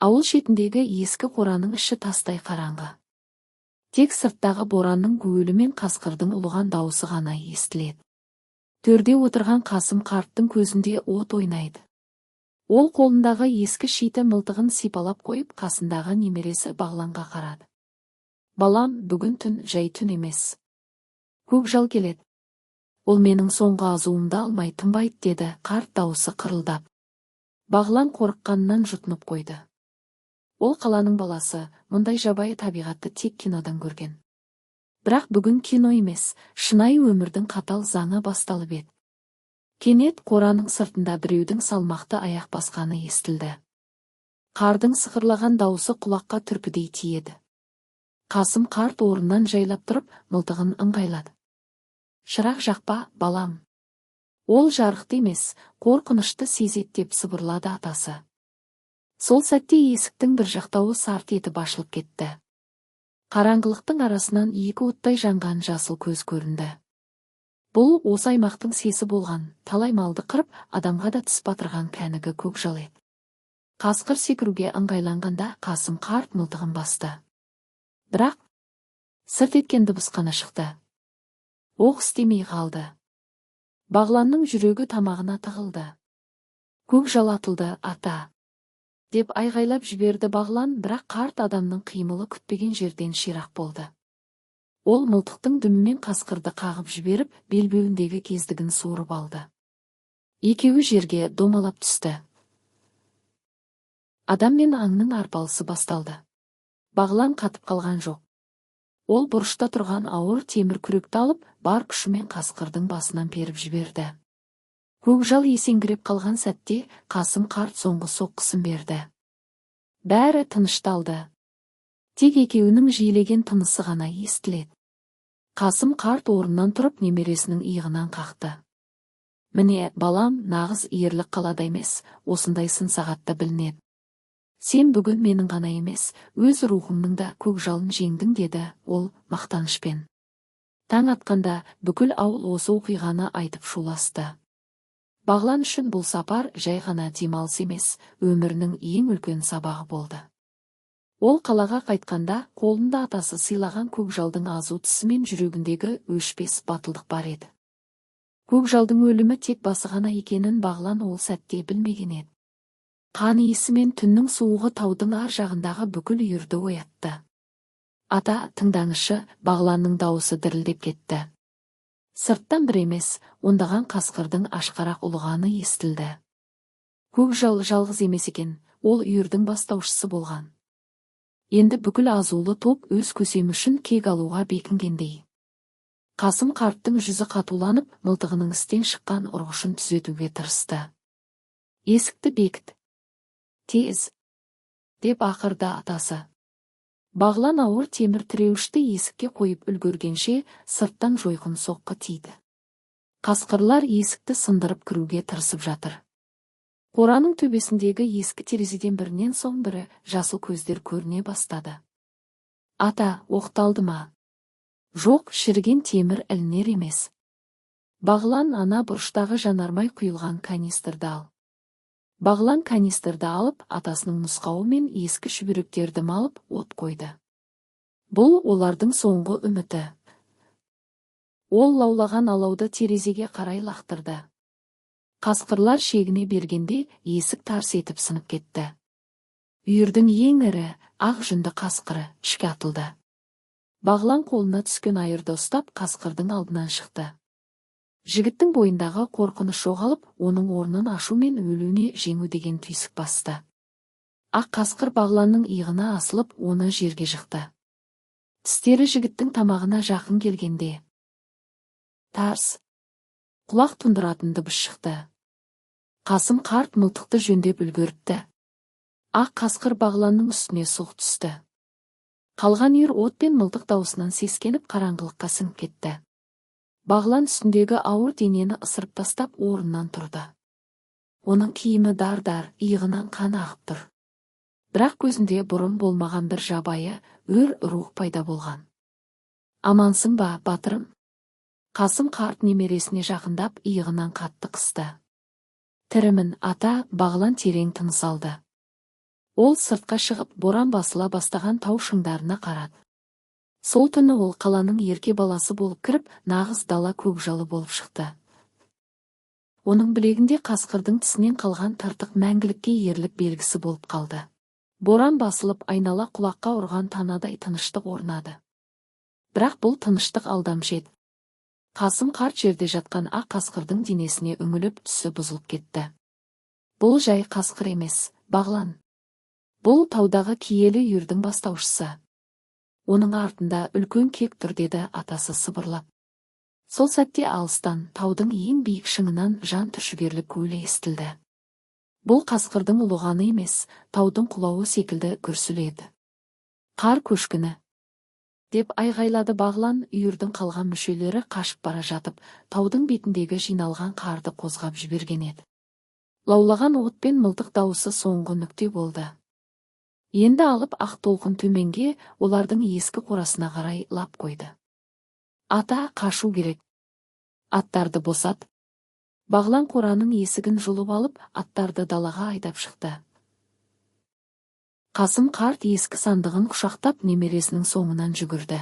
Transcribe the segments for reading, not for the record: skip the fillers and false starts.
Ауыл шетіндегі ескі қораның іші тастай қараңғы. Тек сырттағы боранның гуілі мен қасқырдың ұлыған дауысы ғана естіледі. Төрде отырған Қасым қарттың көзінде от ойнайды. Ол қолындағы ескі шиті мылтығын сипалап қойып, қасындағы немересі Бағланға қарады. Балам, бүгін түн жай түн емес. Көкжал келеді. Ол менің соңғы азуымды алмай тынбайды, деді қарт дауысы қырылдап. Бағлан қорыққанынан жұтынып қойды. Ол қаланың баласы, мұндай жабайы табиғатты тек кинодан көрген. Бірақ бүгін кино емес, шынайы өмірдің қатал заңы басталып еді. Кенет қораның сыртында біреудің салмақты аяқ басқаны естілді. Қардың сықырлаған дауысы құлаққа түрпідей тиеді. Қасым қарт орнынан жайлап тұрып, мылтығын ыңғайлады. Шырақ жақпа, балам. Ол жарықты емес, қорқынышты сезет, деп сыбырлады атасы. Сол сәтте есіктің бір жақтауы сарт етіп ашылып кетті. Қараңғылықтың арасынан екі оттай жанған жасыл көз көрінді. Бұл осы аймақтың сесі болған, талай малды қырып, адамға да тіс батырған кәнігі көкжал еді. Қасқыр секіруге ыңғайланғанда Қасым қарт мылтығын басты. Бірақ сырт еткен дыбыс қана шықты. Оқ істемей қалды. Бағланның жүрегі тамағына тығылды. Көкжал атылды, ата! Деп айғайлап жіберді Бағлан, бірақ қарт адамның қимылы күтпеген жерден ширақ болды. Ол мылтықтың дүмімен қасқырды қағып жіберіп, белбеуіндегі кездігін суырып алды. Екеуі жерге домалап түсті. Адам мен аңның арпалысы басталды. Бағлан қатып қалған жоқ. Ол бұрышта тұрған ауыр темір күректі алып, бар күшімен қасқырдың басынан періп жіберді. Көкжал есеңгіреп қалған сәтте Қасым қарт соңғы соққысын берді. Бәрі тынышталды. Тек екеуінің жиілеген тынысы ғана естіледі. Қасым қарт орнынан тұрып немересінің иығынан қақты. Міне, балам, нағыз ерлік қалада емес, осындай сын сағатта білінеді. Сен бүгін менің ғана емес, өз рухыңның да көкжалын жеңдің, деді ол мақтанышпен. Таң атқанда бүкіл ауыл осы оқиғаны айтып шуласты. Бағлан үшін бұл сапар жай ғана демалыс емес, өмірінің ең үлкен сабағы болды. Ол қалаға қайтқанда қолында атасы сыйлаған көкжалдың азу тісі мен жүрегіндегі өшпес батылдық бар еді. Көкжалдың өлімі тек басы ғана екенін Бағлан ол сәтте білмеген еді. Қан иісі мен түннің суығы таудың ар жағындағы бүкіл үйірді оятты. Ата, тыңдаңызшы, Бағланның дауысы дірілдеп кетті. Сырттан бір емес, ондаған қасқырдың ашқарақ ұлығаны естілді. Көкжал жалғыз емес екен, ол үйірдің бастаушысы болған. Енді бүкіл азулы топ өз көсемі үшін кек алуға бекінгендей. Қасым қарттың жүзі қатуланып, мылтығының істен шыққан ұрғышын түзетуге тырысты. Есікті бекіт. Тез! Деп ақырды атасы. Бағлан ауыр темір тіреуішті есікке қойып үлгергенше сырттан жойқын соққы тиді. Қасқырлар есікті сындырып кіруге тырысып жатыр. Қораның төбесіндегі ескі терезеден бірінен соң бірі жасыл көздер көріне бастады. Ата, оқталды ма? Жоқ, шіріген темір ілінер емес. Бағлан, ана бұрыштағы жанармай құйылған канистрді ал. Бағлан канистрді алып, атасының нұсқауы мен ескі шүберектерді малып от қойды. Бұл олардың соңғы үміті. Ол лаулаған алауды терезеге қарай лақтырды. Қасқырлар шегіне бергенде есік тарс етіп сынып кетті. Үйірдің ең ірі, ақ жүнді қасқыры ішке атылды. Бағлан қолына түскен айырды ұстап қасқырдың алдынан шықты. Жігіттің бойындағы қорқыныш жоғалып, оның орнын ашу мен өлуіне жеңу деген түйсік басты. Ақ қасқыр Бағланның иығына асылып, оны жерге жықты. Тістері жігіттің тамағына жақын келгенде тарс, құлақ тұндыратын дыбыс шықты. Қасым қарт мылтықты жөндеп үлгеріпті. Ақ қасқыр Бағланның үстіне сұлқ түсті. Қалған үйір от пен мылтық даусынан сескеніп қараңғылыққа сіңіп кетті. Бағлан үстіндегі ауыр денені ысырып тастап орнынан тұрды. Оның киімі дар-дар, иығынан қан ағып тұр. Бірақ көзінде бұрын болмаған бір жабайы, өр рух пайда болған. Амансың ба, батырым? Қасым қарт немересіне жақындап иығынан қатты қысты. Тірімін, ата, Бағлан терең тыныс алды. Ол сыртқа шығып боран басыла бастаған тау шыңдарына қарады. Сол түні ол қаланың ерке баласы болып кіріп, нағыз дала көкжалы болып шықты. Оның білегінде қасқырдың тісінен қалған тыртық мәңгілікке ерлік белгісі болып қалды. Боран басылып айнала құлаққа ұрған танадай тыныштық орнады. Бірақ бұл тыныштық алдамшы еді. Қасым қарт жерде жатқан ақ қасқырдың денесіне үңіліп түсі бұзылып кетті. Бұл жай қасқыр емес, бағлан. Бұл таудағы киелі үйірдің бастаушысы. Оның артында үлкен кек тұр, деді атасы сыбырлап. Сол сәтте алыстан таудың ең биік шыңынан жан түршігерлік гуілі естілді. Бұл қасқырдың ұлығаны емес, таудың құлауы секілді гүрсіледі. Қар көшкіні, деп айғайлады бағлан. Үйірдің қалған мүшелері қашып бара жатып, таудың бетіндегі жиналған қарды қозғап жіберген еді. Лаулаған от пен мылтық дауысы соңғы нүкте болды. Енді алып ақ толқын төменге, олардың ескі қорасына қарай лап қойды. Ата, қашу керек. Аттарды босат. Бағлан қораның есігін жұлып алып, аттарды далаға айдап шықты. Қасым қарт ескі сандығын құшақтап немересінің соңынан жүгірді.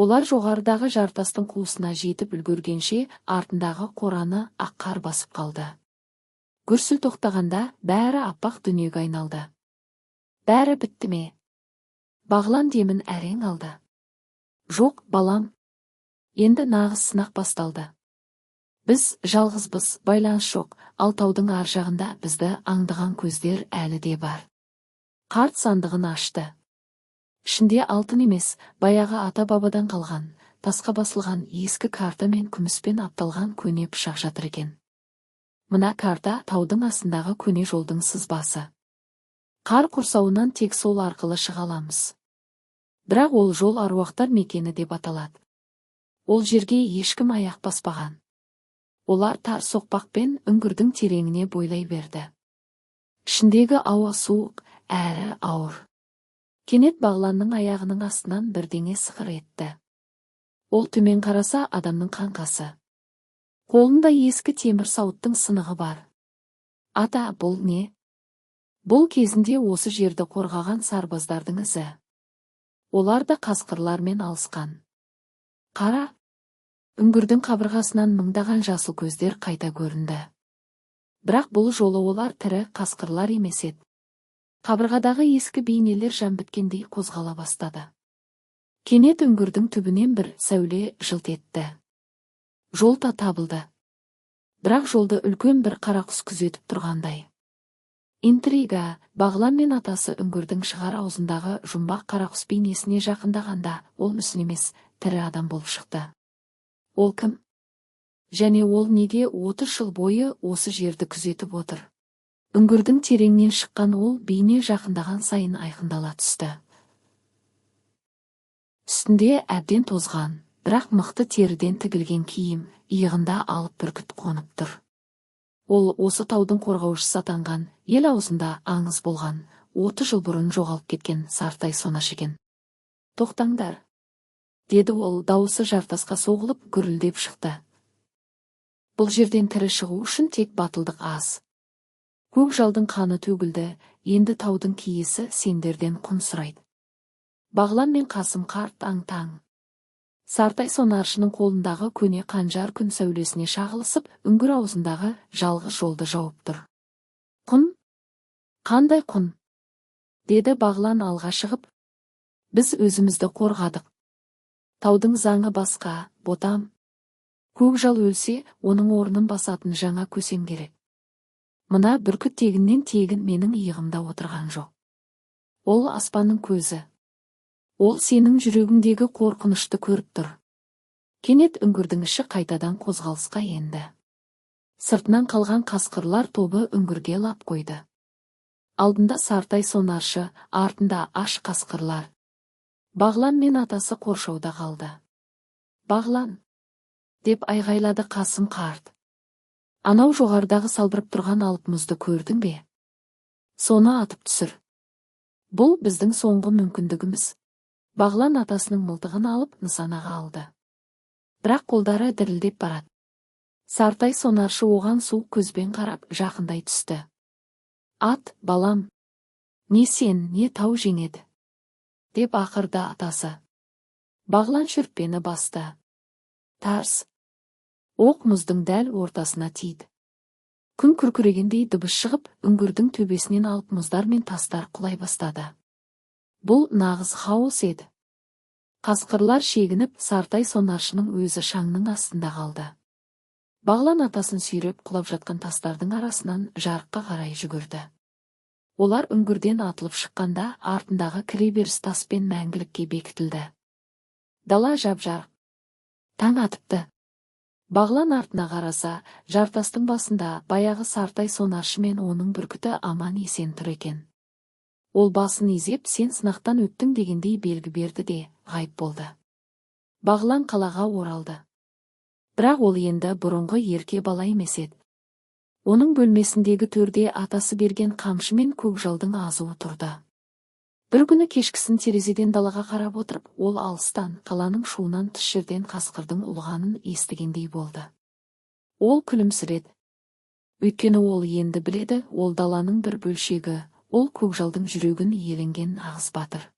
Олар жоғарыдағы жартастың қуысына жетіп үлгергенше, артындағы қораны ақ қар басып қалды. Гүрсіл тоқтағанда бәрі аппақ дүниеге айналды. Бәрі бітті ме? Бағлан демін әрең алды. Жоқ, балам. Енді нағыз сынақ басталды. Біз жалғызбыз, байланыс жоқ, ал таудың ар жағында бізді аңдыған көздер әлі де бар. Қарт сандығын ашты. Ішінде алтын емес, баяғы ата-бабадан қалған, тасқа басылған ескі карта мен күміспен апталған көне пышақ жатыр екен. Мына карта таудың астындағы көне жолдың сызбасы. Қар құрсауынан тек сол арқылы шыға аламыз. Бірақ ол жол аруақтар мекені деп аталады. Ол жерге ешкім аяқ баспаған. Олар тар соқпақпен үңгірдің тереңіне бойлай берді. Ішіндегі ауа суық, әрі ауыр. Кенет бағланның аяғының астынан бірдеңе сықыр етті. Ол төмен қараса, адамның қаңқасы. Қолында ескі темір сауыттың сынығы бар. Ата, бұл не? Бұл кезінде осы жерді қорғаған сарбаздардың ізі. Олар да қасқырлармен алысқан. Қара, үңгірдің қабырғасынан мыңдаған жасыл көздер қайта көрінді. Бірақ бұл жолы олар тірі қасқырлар емес еді. Қабырғадағы ескі бейнелер жан біткендей қозғала бастады. Кенет үңгірдің түбінен бір сәуле жылт етті. Жол да табылды. Бірақ жолды үлкен бір қара құс күзетіп тұрғандай. Интрига. Бағлан мен атасы үңгірдің шығар аузындағы жұмбақ қарақұс бейнесіне жақындағанда, ол мүсін емес, тірі адам болып шықты. Ол кім? Және ол неге 30 жыл бойы осы жерді күзетіп отыр? Үңгірдің тереңнен шыққан ол бейне жақындаған сайын айқындала түсті. Үстінде әбден тозған, бірақ мықты теріден тігілген киім, иығында алып бүркіт қонып тұр. Ол осы таудың қорғаушысы атанған, ел аузында аңыз болған, 30 жыл бұрын жоғалып кеткен Сартай Сонаш екен. Тоқтаңдар, деді ол, дауысы жартасқа соғылып гүрілдеп шықты. Бұл жерден тірі шығу үшін тек батылдық аз. Көк жалдың қаны төгілді, енді таудың киесі сендерден құн сұрайды. Бағлан мен Қасым қарт аң-таң. Сартай Сонаршының қолындағы көне қанжар күн сәулесіне шағылысып, үңгір аузындағы жалғыз жолды жауып тұр. Құн? Қандай құн? Деді Бағлан алға шығып. Біз өзімізді қорғадық. Таудың заңы басқа, ботам. Көкжал өлсе, оның орнын басатын жаңа көсем керек. Мына бүркіт тегіннен тегін менің иығымда отырған жоқ. Ол аспанның көзі. Ол сенің жүрегіңдегі қорқынышты көріп тұр. Кенет үңгірдің іші қайтадан қозғалысқа енді. Сыртынан қалған қасқырлар тобы үңгірге лап қойды. Алдында Сартай Сонаршы, артында аш қасқырлар. Бағлан мен атасы қоршауда қалды. Бағлан, деп айғайлады Қасым қарт. Анау жоғарыдағы салбырып тұрған алып мұзды көрдің бе? Соны атып түсір. Бұл біздің соңғы мүмкіндігіміз. Бағлан атасының мылтығын алып нысанаға алды. Бірақ қолдары дірілдеп барады. Сартай Сонаршы оған суық көзбен қарап жақындай түсті. Ат, балам, Не сен, не тау жеңеді, деп ақырды атасы. Бағлан шүртпені басты. Тарс. Оқ мұздың дәл ортасына тиді. Күн күркірегендей дыбыс шығып, үңгірдің төбесінен алып мұздар мен тастар құлай бастады. Бұл нағыз хаос еді. Қасқырлар шегініп, Сартай сонаршының өзі шаңның астында қалды. Бағлан атасын сүйреп құлап жатқан тастардың арасынан жарыққа қарай жүгірді. Олар үңгірден атылып шыққанда, артындағы кіреберіс таспен мәңгілікке бекітілді. Дала жап-жарық. Таң атыпты. Бағлан артына қараса, жартастың басында баяғы Сартай сонаршы мен оның бүркіті аман есен тұр екен. Ол басын изеп, сен сынақтан өттің дегендей белгі берді де, ғайып болды. Бағлан қалаға оралды. Бірақ ол енді бұрынғы ерке бала емес еді. Оның бөлмесіндегі төрде атасы берген қамшы мен көкжалдың азуы тұрды. Бір күні кешкісін терезеден далаға қарап отырып, ол алыстан, қаланың шуынан тыс жерден қасқырдың ұлғанын естігендей болды. Ол күлімсіреді. Өйткені ол енді біледі, ол даланың бір бөлшегі, ол көкжалдың жүрегін иеленген ағыс батыр.